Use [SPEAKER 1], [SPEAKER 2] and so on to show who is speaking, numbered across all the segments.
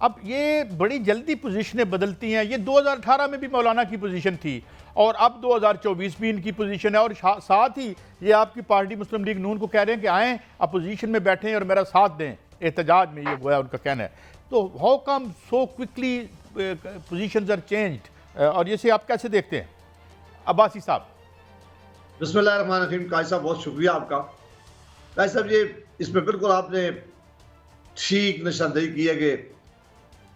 [SPEAKER 1] अब ये बड़ी जल्दी पोजीशनें बदलती हैं। ये 2018 में भी मौलाना की पोजीशन थी और अब 2024 भी इनकी पोजीशन है, और साथ ही ये आपकी पार्टी मुस्लिम लीग नून को कह रहे हैं कि आएँ अपोजिशन में बैठें और मेरा साथ दें एहतजाज में, ये गोया उनका कहना है। तो how come so quickly positions are changed, और इसे आप कैसे देखते हैं अब्बासी साहब?
[SPEAKER 2] बिस्मिल्लाहिर्रहमानिर्रहीम। काजी साहब बहुत शुक्रिया आपका। काजी साहब ये इसमें बिल्कुल आपने ठीक निशानदेही की है कि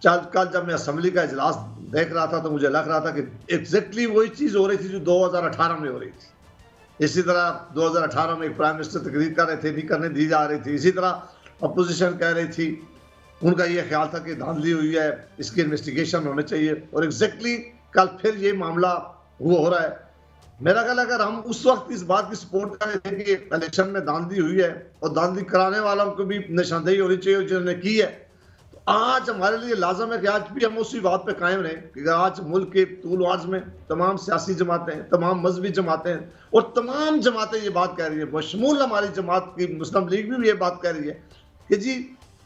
[SPEAKER 2] कल जब मैं असम्बली का इजलास देख रहा था तो मुझे लग रहा था कि एग्जैक्टली वही चीज़ हो रही थी जो 2018 में हो रही थी। इसी तरह 2018 में एक प्राइम मिनिस्टर तकरीर कर रहे थे, नहीं करने दी जा रही थी। इसी तरह अपोजिशन कह रही थी, उनका ये ख्याल था कि धांधली हुई है, इसकी इन्वेस्टिगेशन होनी चाहिए, और एग्जैक्टली कल फिर ये मामला वो हो रहा है। मेरा ख्याल अगर हम उस वक्त इस बात की सपोर्ट कर रहे थे कि इलेक्शन में धांधली हुई है और धांधली कराने वालों को भी निशानदेही होनी चाहिए जिन्होंने की है, तो आज हमारे लिए लाजम है कि आज भी हम उसी बात पे कायम रहें कि आज मुल्क के तूल अर्ज में तमाम सियासी जमातें, तमाम मजहबी जमातें और तमाम जमातें ये बात कह रही है, बशमूल हमारी जमात की मुस्लिम लीग भी ये बात कह रही है कि जी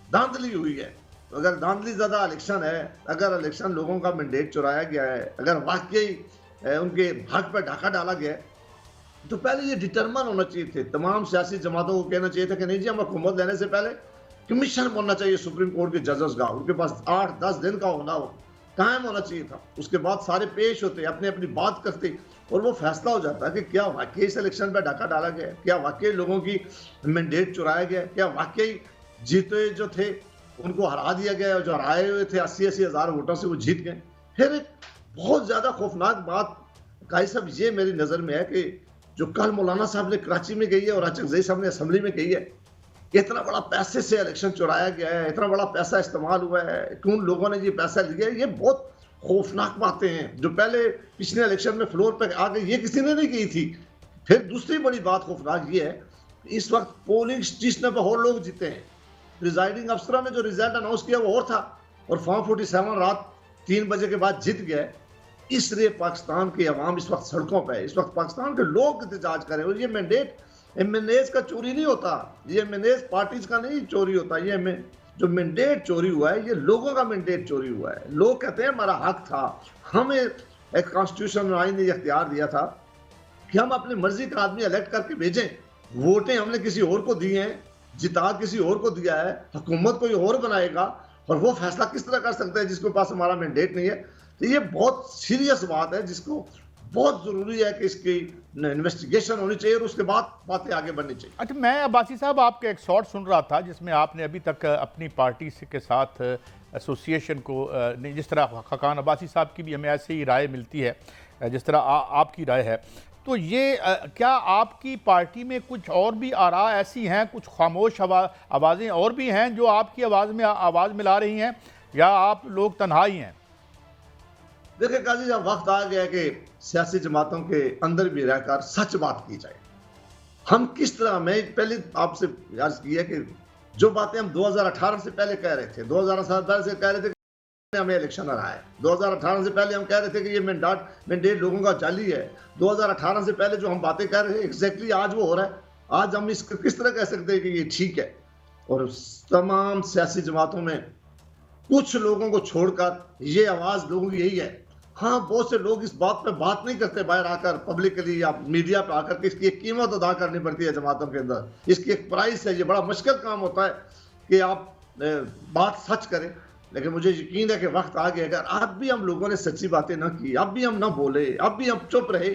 [SPEAKER 2] धांधली हुई है। तो अगर धांधली ज़्यादा इलेक्शन है, अगर इलेक्शन लोगों का मैंडेट चुराया गया है, अगर वाकई उनके हक पर डाका डाला गया है, तो पहले ये डिटरमन होना चाहिए थे। तमाम सियासी जमातों को कहना चाहिए था कि नहीं जी, हम हुकूमत लेने से पहले कमीशन बनना चाहिए सुप्रीम कोर्ट के जजेस का, उनके पास 8-10 दिन का होना हो टाइम होना चाहिए था। उसके बाद सारे पेश होते, अपनी अपनी बात करते और वो फैसला हो जाता कि क्या वाकई इस इलेक्शन पर डाका डाला गया, क्या वाकई लोगों की मैंडेट चुराया गया, क्या वाकई जीते जो थे उनको हरा दिया गया, जो हराए हुए थे 80-80 हज़ार वोटों से वो जीत गए। फिर एक बहुत ज़्यादा खौफनाक बात काजी साहब ये मेरी नज़र में है कि जो कल मौलाना साहब ने कराची में कही है और अचकजई साहब ने असम्बली में कही है, इतना बड़ा पैसे से इलेक्शन चुराया गया है, इतना बड़ा पैसा इस्तेमाल हुआ है, कौन लोगों ने ये पैसा लिया है, ये बहुत खौफनाक बातें हैं जो पहले पिछले इलेक्शन में फ्लोर पर आके ये किसी ने नहीं की थी। फिर दूसरी बड़ी बात खौफनाक ये है, इस वक्त पोलिंग स्टेशन पर और लोग जीते हैं। प्रिजाइडिंग अफसर ने जो रिजल्ट अनाउंस किया वो और था, और फॉर्म 47 रात 3 बजे के बाद जीत गया। इसलिए पाकिस्तान की अवाम इस वक्त सड़कों पर है, इस वक्त पाकिस्तान के लोग एहतजाज करें। और ये मैंडेट एमएनएज का चोरी नहीं होता, ये एमएनएज पार्टीज का नहीं चोरी होता, ये जो मैंडेट चोरी हुआ है ये लोगों का मैंडेट चोरी हुआ है। लोग कहते हैं हमारा हक था, हमें एक कॉन्स्टिट्यूशन आइन ने इख्तियार दिया था कि हम अपनी मर्जी का आदमी इलेक्ट करके भेजें, वोटें हमने किसी और को दी हैं, जिता किसी और को दिया है, हुकूमत कोई और बनाएगा, और वो फैसला किस तरह कर सकता है जिसके पास हमारा मैंडेट नहीं है। तो ये बहुत सीरियस बात है जिसको बहुत जरूरी है कि इसकी इन्वेस्टिगेशन होनी चाहिए और उसके बाद बातें आगे बढ़नी चाहिए।
[SPEAKER 1] अच्छा, मैं अब्बासी साहब आपका एक शॉर्ट सुन रहा था जिसमें आपने अभी तक अपनी पार्टी के साथ एसोसिएशन को नहीं, जिस तरह खकान अब्बासी साहब की भी हमें ऐसे ही राय मिलती है जिस तरह आपकी राय है, तो ये क्या आपकी पार्टी में कुछ और भी आरा ऐसी हैं, कुछ खामोश आवाज़ें और भी हैं जो आपकी आवाज़ मिला रही हैं, या आप लोग तन्हा ही हैं?
[SPEAKER 2] देखिए काजी साहब, वक्त आ गया कि सियासी जमातों के अंदर भी रहकर सच बात की जाए। हम किस तरह, मैं पहले आपसे अर्ज किया कि जो बातें हम 2018 से पहले कह रहे थे, 2018 पहले से कह रहे थे कि हमें इलेक्शन हराया है, 2018 से पहले हम कह रहे थे कि ये मैंडेट लोगों का जाली है, 2018 से पहले जो हम बातें कर रहे हैं एग्जैक्टली आज वो हो रहा है। आज हम इसको किस तरह कह सकते हैं कि ये ठीक है? और तमाम सियासी जमातों में कुछ लोगों को छोड़कर ये आवाज़ लोगों की यही है। हाँ, बहुत से लोग इस बात पे बात नहीं करते बाहर आकर पब्लिकली या मीडिया पे आकर कि इसकी एक कीमत अदा करनी पड़ती है जमातों के अंदर, इसकी एक प्राइस है। ये बड़ा मुश्किल काम होता है कि आप बात सच करें, लेकिन मुझे यकीन है कि वक्त आ गया अगर अब भी हम लोगों ने सच्ची बातें ना की, अब भी हम ना बोले, अब भी हम चुप रहे,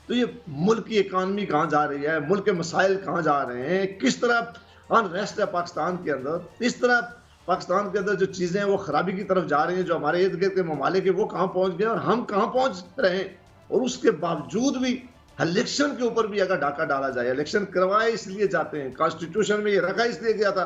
[SPEAKER 2] तो ये मुल्क की इकानमी कहाँ जा रही है, मुल्क के मसाइल कहाँ जा रहे हैं, किस तरह अनरेस्ट है पाकिस्तान के अंदर, इस तरह पाकिस्तान के अंदर जो चीज़ें हैं वो खराबी की तरफ जा रही हैं, जो हमारे इर्द गिर्द के ममालिक है वो कहाँ पहुँच गए और हम कहाँ पहुँच रहे हैं। और उसके बावजूद भी इलेक्शन के ऊपर भी अगर डाका डाला जाए, इलेक्शन करवाए इसलिए जाते हैं, कॉन्स्टिट्यूशन में ये रखा इसलिए गया था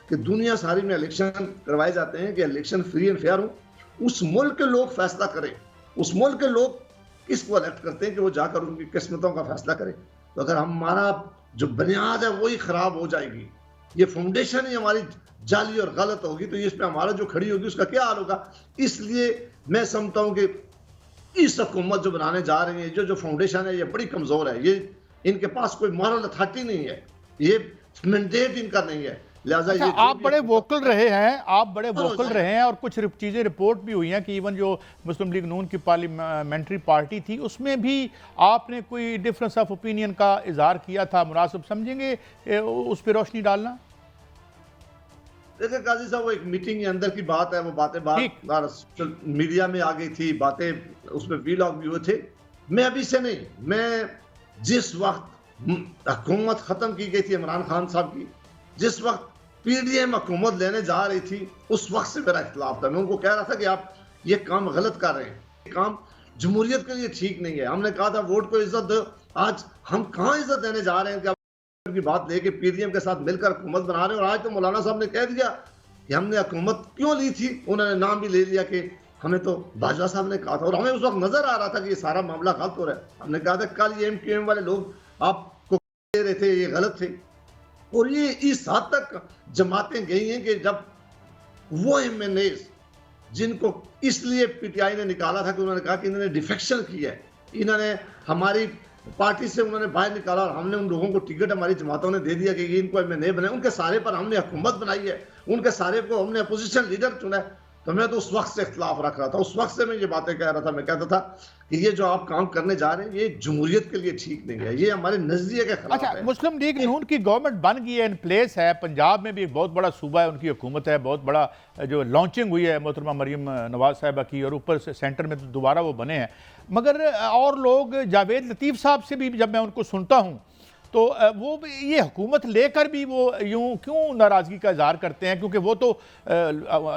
[SPEAKER 2] कि दुनिया सारी में इलेक्शन करवाए जाते हैं कि इलेक्शन फ्री एंड फेयर हो, उस मुल्क के लोग फैसला करें, उस मुल्क के लोग किसको इलेक्ट करते हैं कि वो जाकर उनकी किस्मतों का फैसला करें। तो अगर हमारा जो बुनियाद है वही खराब हो जाएगी, ये फाउंडेशन ही हमारी जाली और गलत होगी, तो इस पे हमारा जो खड़ी होगी उसका क्या हाल होगा। इसलिए मैं समझता हूं कि इस हुकूमत जो बनाने जा रही है, जो फाउंडेशन है ये बड़ी कमजोर है, ये इनके पास कोई मॉरल अथॉरिटी नहीं है, ये मैंडेट इनका नहीं है, लिहाजा
[SPEAKER 1] अच्छा,
[SPEAKER 2] ये
[SPEAKER 1] आप बड़े वोकल रहे हैं, आप बड़े वोकल
[SPEAKER 2] रोज़
[SPEAKER 1] रहे हैं और कुछ चीज़ें रिपोर्ट भी हुई हैं कि इवन जो मुस्लिम लीग नून की पार्लियामेंट्री पार्टी थी उसमें भी आपने कोई डिफरेंस ऑफ ओपिनियन का इजहार किया था। मुनासिब समझेंगे उस पर रोशनी डालना?
[SPEAKER 2] देखिए काजी साहब, वो एक मीटिंग के अंदर की बात है, वो बातें
[SPEAKER 1] ठीक।
[SPEAKER 2] बार सोशल मीडिया में आ गई थी, बातें उसमें वीलॉग भी हुए थे। मैं अभी से नहीं, मैं जिस वक्त हुकूमत खत्म की गई थी इमरान खान साहब की, जिस वक्त पीडीएम हुकूमत लेने जा रही थी, उस वक्त से मेरा इख्तिलाफ था। मैं उनको कह रहा था कि आप ये काम गलत कर रहे हैं, ये काम जमहूरियत के लिए ठीक नहीं है। हमने कहा था वोट को इज्जत दो, आज हम कहाँ इज्जत देने जा रहे हैं कि की बात लेके पीडीएम के साथ मिलकर हुकूमत बना रहे हैं। और आज तो मौलाना साहब ने कह दिया कि हमने हुकूमत क्यों ली थी, उन्होंने नाम भी ले लिया कि हमें तो बाजवा साहब ने कहा था, और हमें उस वक्त नजर आ रहा था कि ये सारा मामला गलत हो रहा है। हमने कहा था कल ये एमक्यूएम वाले लोग आपको दे रहे थे, ये गलत थे। और ये इस हद तक जमातें गई हैं कि जब वो एमएनए जिनको इसलिए पीटीआई ने निकाला था कि उन्होंने कहा कि इन्होंने डिफेक्शन किया है, इन्होंने हमारी पार्टी से उन्होंने बाहर निकाला और हमने उन लोगों को टिकट हमारी जमातों ने दे दिया कि इनको एमएनए बनाए, उनके सारे पर हमने हुकूमत बनाई है, उनके सारे को हमने अपोजिशन लीडर चुना है। तो मैं तो उस वक्त से इख्तिलाफ रख रहा था, उस वक्त से मैं ये बातें कह रहा था। मैं कहता था कि ये जो आप काम करने जा रहे हैं ये जमहूरियत के लिए ठीक नहीं है, ये हमारे नजरिए के खिलाफ
[SPEAKER 1] अच्छा,
[SPEAKER 2] है।
[SPEAKER 1] मुस्लिम लीग नून की गवर्नमेंट बन गई है, इन प्लेस है, पंजाब में भी एक बहुत बड़ा सूबा है, उनकी हुकूमत है, बहुत बड़ा जो लॉन्चिंग हुई है मोहतरमा मरीम नवाज साहिबा की, और ऊपर से सेंटर में तो दोबारा वो बने हैं। मगर और लोग, जावेद लतीफ़ साहब से भी जब मैं उनको सुनता हूँ तो वो भी ये हुकूमत लेकर भी वो यूं क्यों नाराज़गी का इजहार करते हैं, क्योंकि वो तो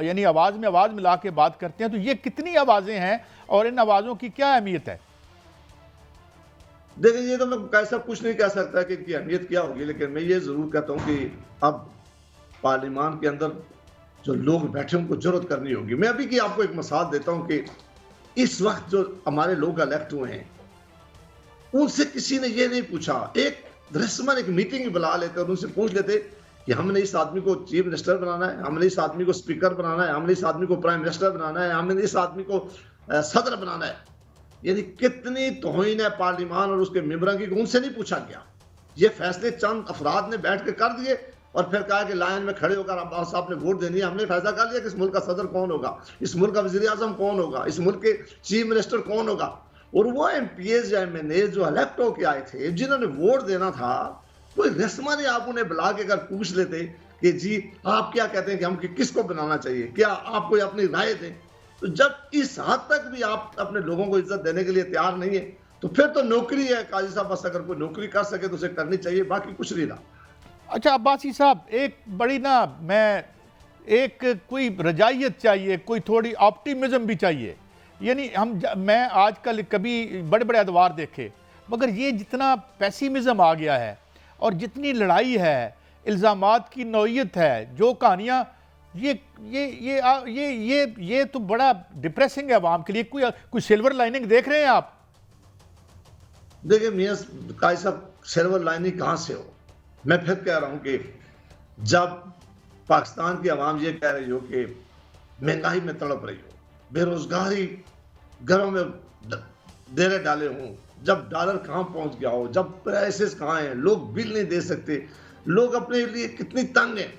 [SPEAKER 1] यानी आवाज़ में आवाज़ मिला के बात करते हैं। तो ये कितनी आवाज़ें हैं और इन आवाज़ों की क्या अहमियत है?
[SPEAKER 2] देखिए, ये तो मैं कैसा कुछ नहीं कह सकता कि इनकी अहमियत क्या होगी, लेकिन मैं ये जरूर कहता हूँ कि अब पार्लियामान के अंदर जो लोग बैठे उनको जरूरत करनी होगी। मैं अभी की आपको एक मिसाल देता हूँ कि इस वक्त जो हमारे लोग इलेक्ट हुए हैं उनसे किसी ने ये नहीं पूछा, एक रस्मन एक मीटिंग बुला लेते और उनसे पूछ लेते कि हमने इस आदमी को चीफ मिनिस्टर बनाना है, हमने इस आदमी को स्पीकर बनाना है, हमने इस आदमी को प्राइम मिनिस्टर बनाना है, हमने इस आदमी को सदर बनाना है। यानी कितनी तौहीन है पार्लियामान और उसके मेंबरों की, उनसे नहीं पूछा गया। ये फैसले चंद अफराद ने बैठ के कर दिए और फिर कहा कि लाइन में खड़े होकर अब्बास साहब ने वोट देनी है। हमने फैसला कर लिया कि इस मुल्क का सदर कौन होगा, इस मुल्क का वजीर आजम कौन होगा, इस मुल्क के चीफ मिनिस्टर कौन होगा। और वो एमपीएस या एमएनए जो इलेक्ट होके आए थे, जिन्होंने वोट देना था, कोई रस्मा नहीं आप उन्हें बुला के अगर पूछ लेते कि जी आप क्या कहते हैं कि हम किसको बनाना चाहिए, क्या आप कोई अपनी राय दें। तो जब इस हद तक भी आप अपने लोगों को इज्जत देने के लिए तैयार नहीं है तो फिर तो नौकरी है काजी साहब, बस अगर कोई नौकरी कर सके तो उसे करनी चाहिए, बाकी कुछ नहीं रहा।
[SPEAKER 1] अच्छा अब्बासी साहब, एक बड़ी ना मैं एक कोई रजायत चाहिए, कोई थोड़ी ऑप्टिमिज्म भी चाहिए। यानी मैं आजकल कभी बड़े बड़े अदवार देखे, मगर ये जितना पेसिमिज्म आ गया है और जितनी लड़ाई है, इल्ज़ामात की नौयत है, जो कहानियाँ, ये तो बड़ा डिप्रेसिंग है आवाम के लिए। कोई सिल्वर लाइनिंग देख रहे हैं आप?
[SPEAKER 2] देखिए मियां काजी साहब, सिल्वर लाइनिंग कहाँ से हो। मैं फिर कह रहा हूँ कि जब पाकिस्तान की आवाम ये कह रही हो कि महंगाई में तड़प रही हो, बेरोजगारी घरों में देरे डाले हों, जब डॉलर कहाँ पहुंच गया हो, जब प्राइसेस कहाँ हैं, लोग बिल नहीं दे सकते, लोग अपने लिए कितनी तंग हैं,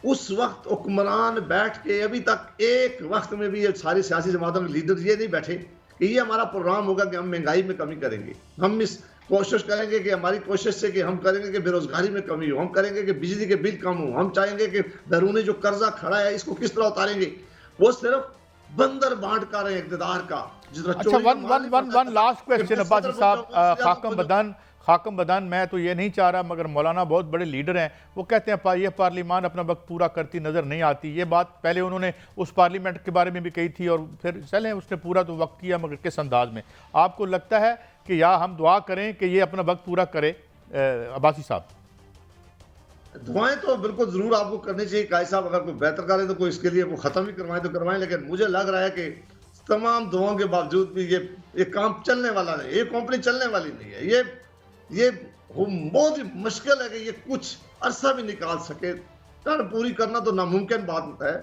[SPEAKER 2] उस वक्त हुक्मरान बैठ के अभी तक एक वक्त में भी ये सारी सियासी जमातों के लीडर ये नहीं बैठे कि ये हमारा प्रोग्राम होगा कि हम महंगाई में कमी करेंगे, हम इस कोशिश करेंगे कि हमारी कोशिश से कि हम करेंगे कि बेरोजगारी में कमी हो, हम करेंगे कि बिजली के बिल कम हो, हम चाहेंगे कि बैरूनी जो कर्जा खड़ा है इसको किस तरह उतारेंगे। वो सिर्फ बंदर बांट कर रहे हैं इकतदार का।
[SPEAKER 1] अच्छा, वन लास्ट क्वेश्चन अब्बासी साहब, खाकम बदान, मैं तो ये नहीं चाह रहा, मगर मौलाना बहुत बड़े लीडर हैं, वो कहते हैं ये पार्लियामान अपना वक्त पूरा करती नज़र नहीं आती। ये बात पहले उन्होंने उस पार्लियामेंट के बारे में भी कही थी और फिर चलें उसने पूरा तो वक्त किया, मगर किस अंदाज में। आपको लगता है कि या हम दुआ करें कि ये अपना वक्त पूरा करे? अब्बासी साहब,
[SPEAKER 2] दुआएं तो बिल्कुल जरूर आपको करनी चाहिए काजी साहब, अगर कोई बेहतर करे तो कोई इसके लिए वो खत्म ही करवाएं तो करवाएं, लेकिन मुझे लग रहा है कि तमाम दुआओं के बावजूद भी ये काम चलने वाला नहीं, ये कंपनी चलने वाली नहीं है। ये बहुत ही मुश्किल है कि ये कुछ अरसा भी निकाल सके। पूरी करना तो नामुमकिन बात है।